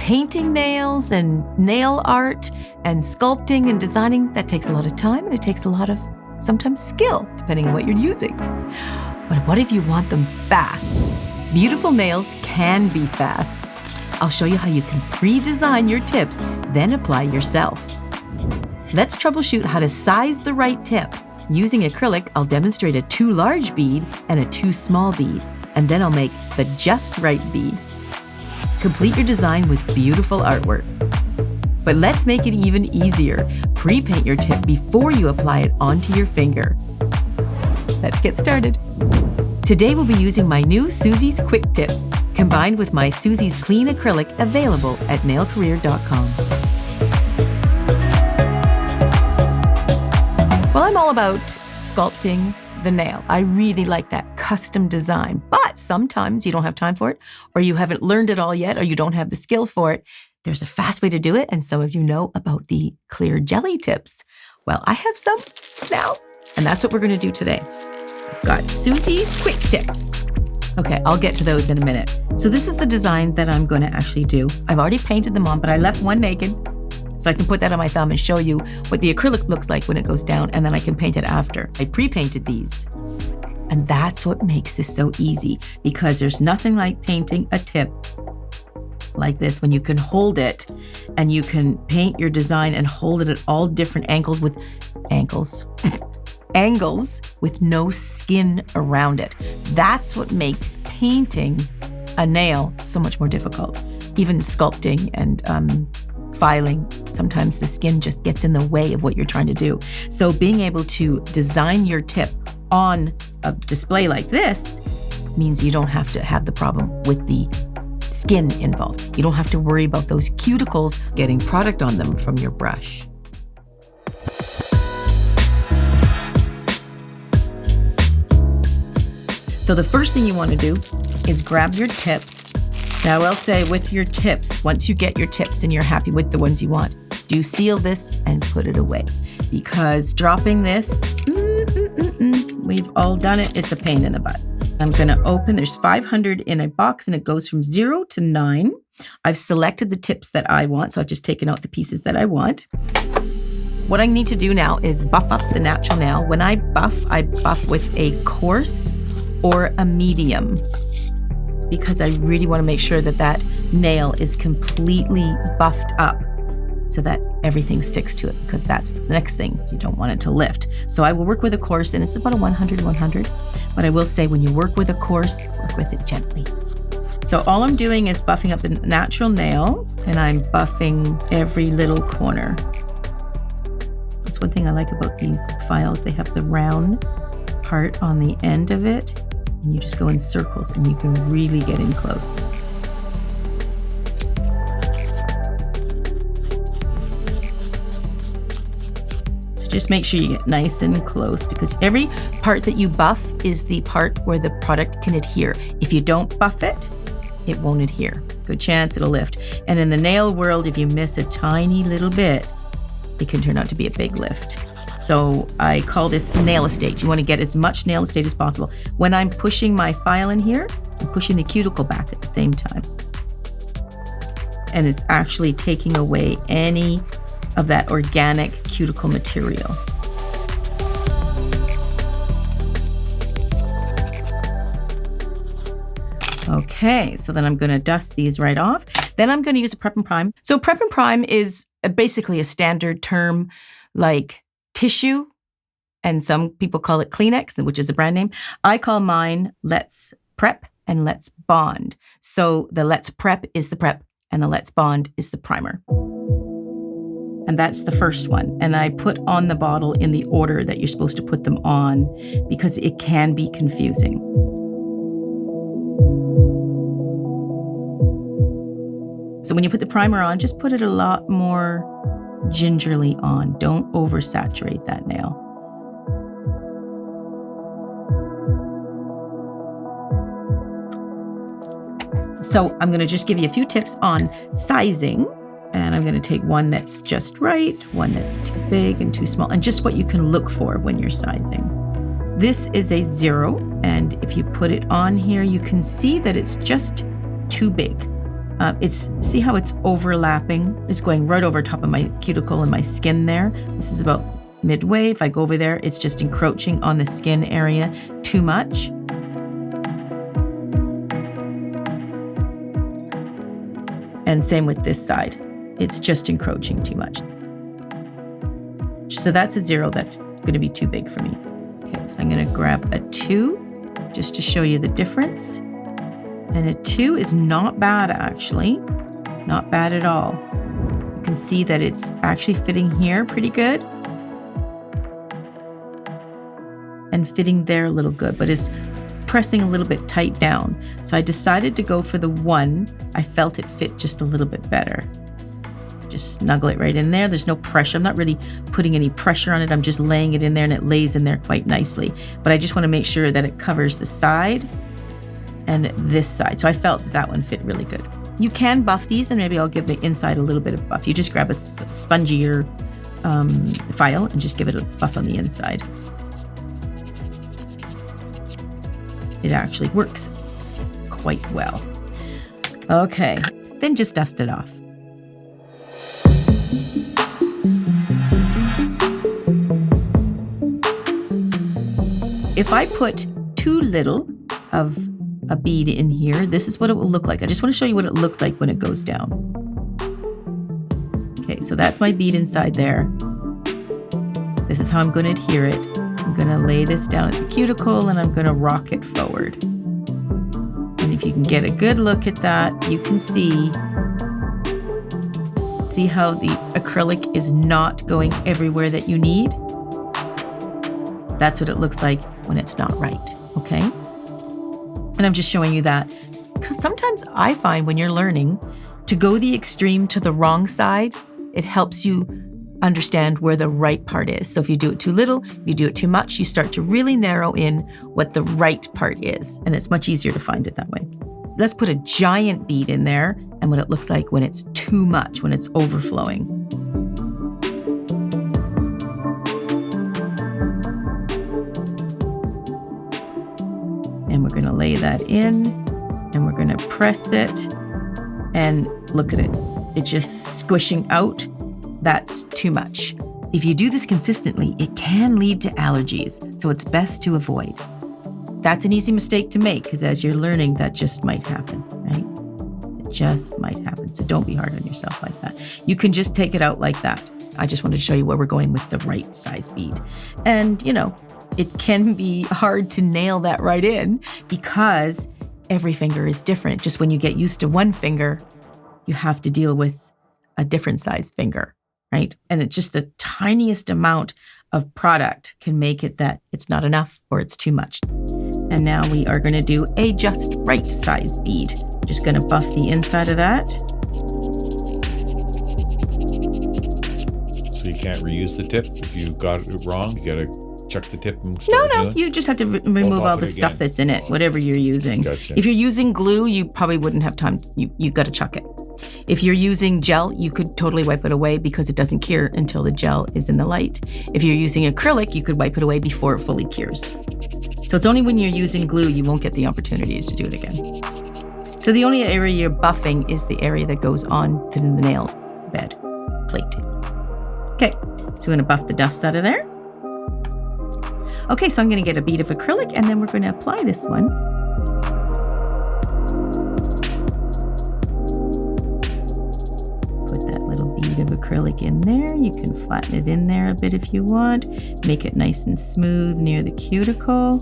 painting nails and nail art and sculpting and designing, that takes a lot of time and it takes a lot of sometimes skill, depending on what you're using. But what if you want them fast? Beautiful nails can be fast. I'll show you how you can pre-design your tips, then apply yourself. Let's troubleshoot how to size the right tip. Using acrylic, I'll demonstrate a too large bead and a too small bead, and then I'll make the just right bead. Complete your design with beautiful artwork. But let's make it even easier. Pre-paint your tip before you apply it onto your finger. Let's get started. Today we'll be using my new Suzie's Quick Tips, combined with my Suzie's Clean Acrylic available at nailcareer.com. Well, I'm all about sculpting the nail. I really like that custom design, but sometimes you don't have time for it, or you haven't learned it all yet, or you don't have the skill for it. There's a fast way to do it, and some of you know about the clear jelly tips. Well, I have some now, and that's what we're going to do today. I've got Suzie's Quick Tips. Okay, I'll get to those in a minute. So this is the design that I'm going to actually do. I've already painted them on, but I left one naked, so I can put that on my thumb and show you what the acrylic looks like when it goes down, and then I can paint it after. I pre-painted these. And that's what makes this so easy, because there's nothing like painting a tip like this when you can hold it and you can paint your design and hold it at all different angles with angles with no skin around it. That's what makes painting a nail so much more difficult. Even sculpting and filing, sometimes the skin just gets in the way of what you're trying to do. So being able to design your tip on a display like this means you don't have to have the problem with the skin involved. You don't have to worry about those cuticles getting product on them from your brush. So the first thing you want to do is grab your tips. Now I'll say with your tips, once you get your tips and you're happy with the ones you want, do seal this and put it away. Because dropping this, we've all done it, it's a pain in the butt. I'm gonna open, there's 500 in a box and it goes from 0 to 9. I've selected the tips that I want, so I've just taken out the pieces that I want. What I need to do now is buff up the natural nail. When I buff with a coarse or a medium, because I really want to make sure that that nail is completely buffed up so that everything sticks to it, because that's the next thing. You don't want it to lift. So I will work with a coarse, and it's about a 100. But I will say when you work with a coarse, work with it gently. So all I'm doing is buffing up the natural nail, and I'm buffing every little corner. That's one thing I like about these files. They have the round part on the end of it, and you just go in circles and you can really get in close. So just make sure you get nice and close, because every part that you buff is the part where the product can adhere. If you don't buff it, it won't adhere. Good chance it'll lift. And in the nail world, if you miss a tiny little bit, it can turn out to be a big lift. So I call this nail estate. You want to get as much nail estate as possible. When I'm pushing my file in here, I'm pushing the cuticle back at the same time. And it's actually taking away any of that organic cuticle material. Okay, so then I'm going to dust these right off. Then I'm going to use a prep and prime. So prep and prime is basically a standard term like tissue, and some people call it Kleenex, which is a brand name. I call mine Let's Prep and Let's Bond. So the Let's Prep is the prep and the Let's Bond is the primer. And that's the first one. And I put on the bottle in the order that you're supposed to put them on, because it can be confusing. So when you put the primer on, just put it a lot more gingerly on. Don't oversaturate that nail. So I'm going to just give you a few tips on sizing, and I'm going to take one that's just right, one that's too big and too small, and just what you can look for when you're sizing. This is a 0, and if you put it on here, you can see that it's just too big. See how it's overlapping? It's going right over top of my cuticle and my skin there. This is about midway. If I go over there, it's just encroaching on the skin area too much. And same with this side. It's just encroaching too much. So that's a 0. That's going to be too big for me. Okay, so I'm going to grab a 2 just to show you the difference. And a 2 is not bad, actually. Not bad at all. You can see that it's actually fitting here pretty good. And fitting there a little good, but it's pressing a little bit tight down. So I decided to go for the 1. I felt it fit just a little bit better. Just snuggle it right in there. There's no pressure. I'm not really putting any pressure on it. I'm just laying it in there and it lays in there quite nicely. But I just want to make sure that it covers the side and this side. So I felt that one fit really good. You can buff these, and maybe I'll give the inside a little bit of buff. You just grab a spongier file and just give it a buff on the inside. It actually works quite well. Okay, then just dust it off. If I put too little of a bead in here, this is what it will look like. I just want to show you what it looks like when it goes down. Okay, so that's my bead inside there. This is how I'm going to adhere it. I'm going to lay this down at the cuticle and I'm going to rock it forward. And if you can get a good look at that, you can see how the acrylic is not going everywhere that you need. That's what it looks like when it's not right, okay? And I'm just showing you that because sometimes I find when you're learning to go the extreme to the wrong side, it helps you understand where the right part is. So if you do it too little, if you do it too much, you start to really narrow in what the right part is. And it's much easier to find it that way. Let's put a giant bead in there and what it looks like when it's too much, when it's overflowing. And we're going to lay that in and we're going to press it and look at it. It's just squishing out. That's too much. If you do this consistently, it can lead to allergies, so it's best to avoid. That's an easy mistake to make because as you're learning, that just might happen, right? It just might happen. So don't be hard on yourself like that. You can just take it out like that. I just wanted to show you where we're going with the right size bead. And, it can be hard to nail that right in because every finger is different. Just when you get used to one finger, you have to deal with a different size finger, right? And it's just the tiniest amount of product can make it that it's not enough or it's too much. And now we are going to do a just right size bead. Just going to buff the inside of that. So you can't reuse the tip if you got it wrong? You got to chuck the tip and No, you just have to remove all the stuff that's in it, whatever you're using. Gotcha. If you're using glue, you probably wouldn't have time. You got to chuck it. If you're using gel, you could totally wipe it away because it doesn't cure until the gel is in the light. If you're using acrylic, you could wipe it away before it fully cures. So it's only when you're using glue, you won't get the opportunity to do it again. So the only area you're buffing is the area that goes on to the nail bed plate. Okay, so we're going to buff the dust out of there. Okay, so I'm going to get a bead of acrylic and then we're going to apply this one. Put that little bead of acrylic in there. You can flatten it in there a bit if you want. Make it nice and smooth near the cuticle.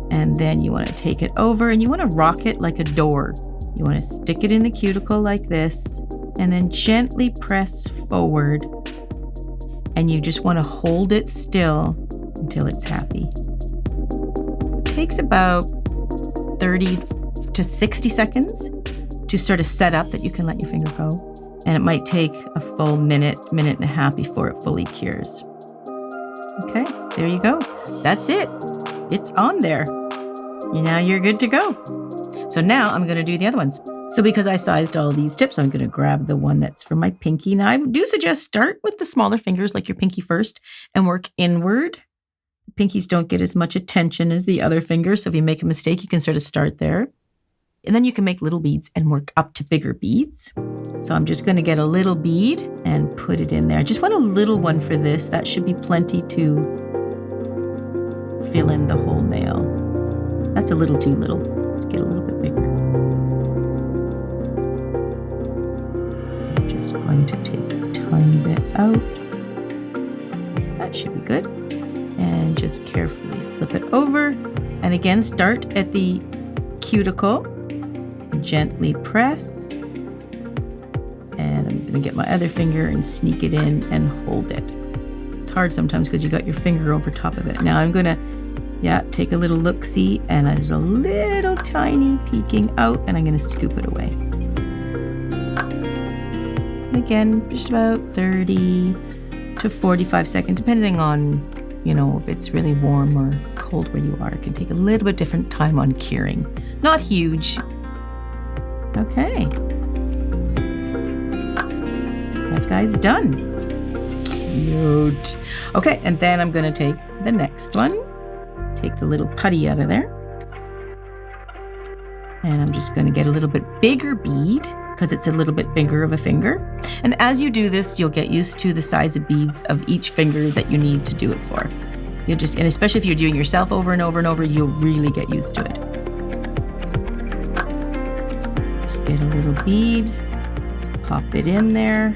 And then you want to take it over and you want to rock it like a door. You want to stick it in the cuticle like this and then gently press forward. And you just want to hold it still until it's happy. It takes about 30 to 60 seconds to sort of set up that you can let your finger go. And it might take a full minute and a half before it fully cures. Okay, there you go. That's it. It's on there. Now you're good to go. So now I'm going to do the other ones. So because I sized all these tips, I'm going to grab the one that's for my pinky. Now I do suggest start with the smaller fingers like your pinky first and work inward. Pinkies don't get as much attention as the other fingers. So if you make a mistake, you can sort of start there. And then you can make little beads and work up to bigger beads. So I'm just going to get a little bead and put it in there. I just want a little one for this. That should be plenty to fill in the whole nail. That's a little too little. Let's get a little bit bigger. I'm just going to take a tiny bit out. That should be good. And just carefully flip it over. And again, start at the cuticle. Gently press. And I'm going to get my other finger and sneak it in and hold it. It's hard sometimes because you got your finger over top of it. Now I'm going to, take a little look-see, and there's a little tiny peeking out, and I'm going to scoop it away. And again, just about 30 to 45 seconds, depending on, if it's really warm or cold where you are. It can take a little bit different time on curing. Not huge. Okay. That guy's done. Cute. Okay, and then I'm going to take the next one. Take the little putty out of there. And I'm just going to get a little bit bigger bead because it's a little bit bigger of a finger. And as you do this, you'll get used to the size of beads of each finger that you need to do it for. And especially if you're doing yourself over and over and over, you'll really get used to it. Just get a little bead, pop it in there.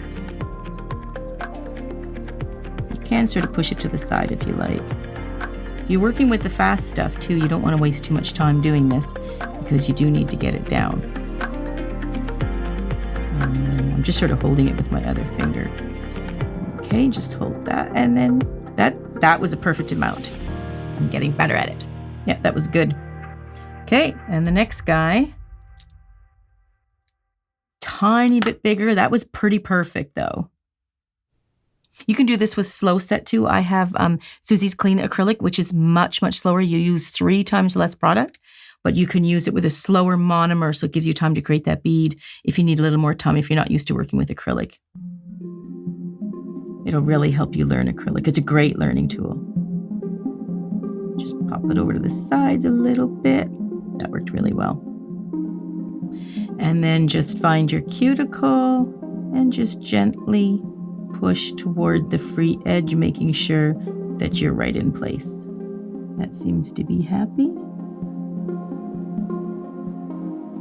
You can sort of push it to the side if you like. If you're working with the fast stuff too, you don't want to waste too much time doing this because you do need to get it down. And I'm just sort of holding it with my other finger. Okay, just hold that, and then that was a perfect amount. I'm getting better at it. Yeah, that was good. Okay, and the next guy, tiny bit bigger. That was pretty perfect though. You can do this with slow set too. I have Suzie's Clean Acrylic, which is much, much slower. You use 3 times less product, but you can use it with a slower monomer, so it gives you time to create that bead if you need a little more time, if you're not used to working with acrylic. It'll really help you learn acrylic. It's a great learning tool. Just pop it over to the sides a little bit. That worked really well. And then just find your cuticle and just gently push toward the free edge, making sure that you're right in place. That seems to be happy.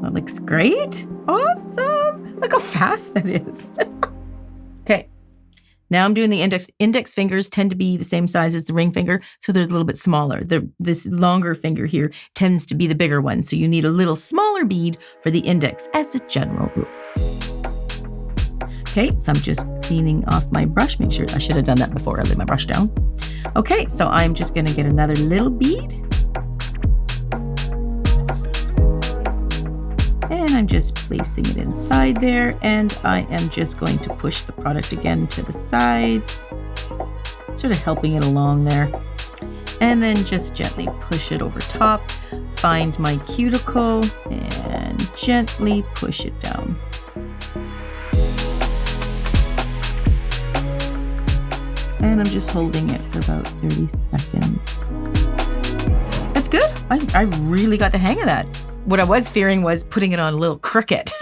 That looks great. Awesome. Look how fast that is. Okay. Now I'm doing the index. Index fingers tend to be the same size as the ring finger, so they're a little bit smaller. This longer finger here tends to be the bigger one, so you need a little smaller bead for the index as a general rule. Okay, so I'm just cleaning off my brush. Make sure, I should have done that before I laid my brush down. Okay, so I'm just going to get another little bead. And I'm just placing it inside there, and I am just going to push the product again to the sides, sort of helping it along there. And then just gently push it over top, find my cuticle, and gently push it down. And I'm just holding it for about 30 seconds. That's good. I really got the hang of that. What I was fearing was putting it on a little crooked.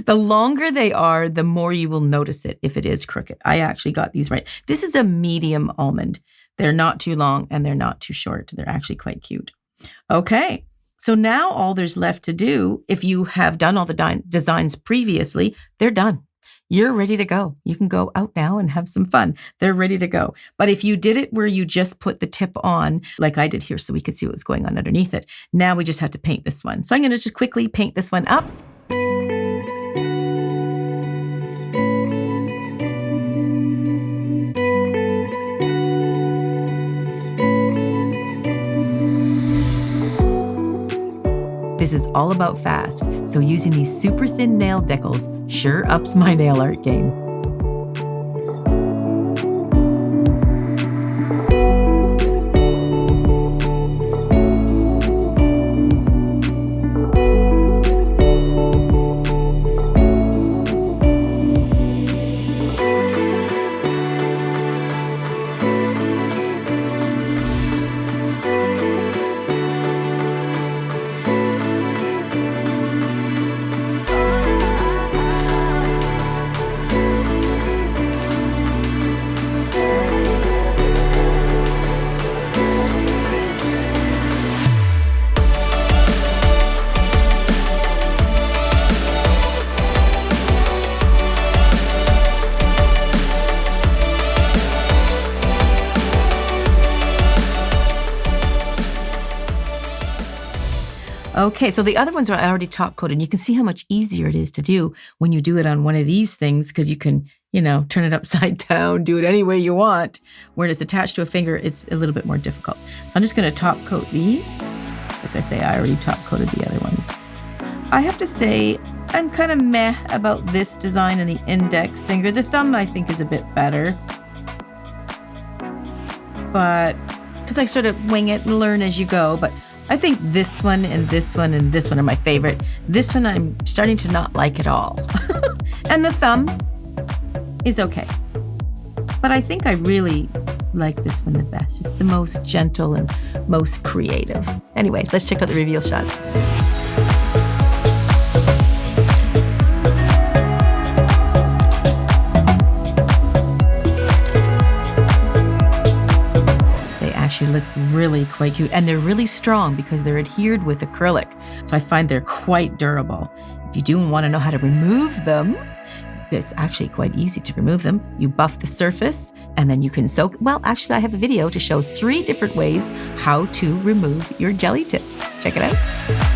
The longer they are, the more you will notice it if it is crooked. I actually got these right. This is a medium almond. They're not too long and they're not too short. They're actually quite cute. Okay, so now all there's left to do, if you have done all the designs previously, they're done. You're ready to go. You can go out now and have some fun. They're ready to go. But if you did it where you just put the tip on, like I did here so we could see what was going on underneath it, now we just have to paint this one. So I'm going to just quickly paint this one up. This is all about fast, so using these super thin nail decals sure ups my nail art game. Okay, so the other ones are already top coated. You can see how much easier it is to do when you do it on one of these things, because you can, turn it upside down, do it any way you want. When it's attached to a finger, it's a little bit more difficult. So I'm just going to top coat these. Like I say, I already top coated the other ones. I have to say, I'm kind of meh about this design and the index finger. The thumb, I think, is a bit better. But, because I sort of wing it and learn as you go. But I think this one and this one and this one are my favorite. This one I'm starting to not like at all. And the thumb is okay. But I think I really like this one the best. It's the most gentle and most creative. Anyway, let's check out the reveal shots. Look really quite cute, and they're really strong because they're adhered with acrylic, so I find they're quite durable. If you do want to know how to remove them, it's actually quite easy to remove them. You buff the surface and then you can soak. Well, actually I have a video to show 3 different ways how to remove your jelly tips. Check it out.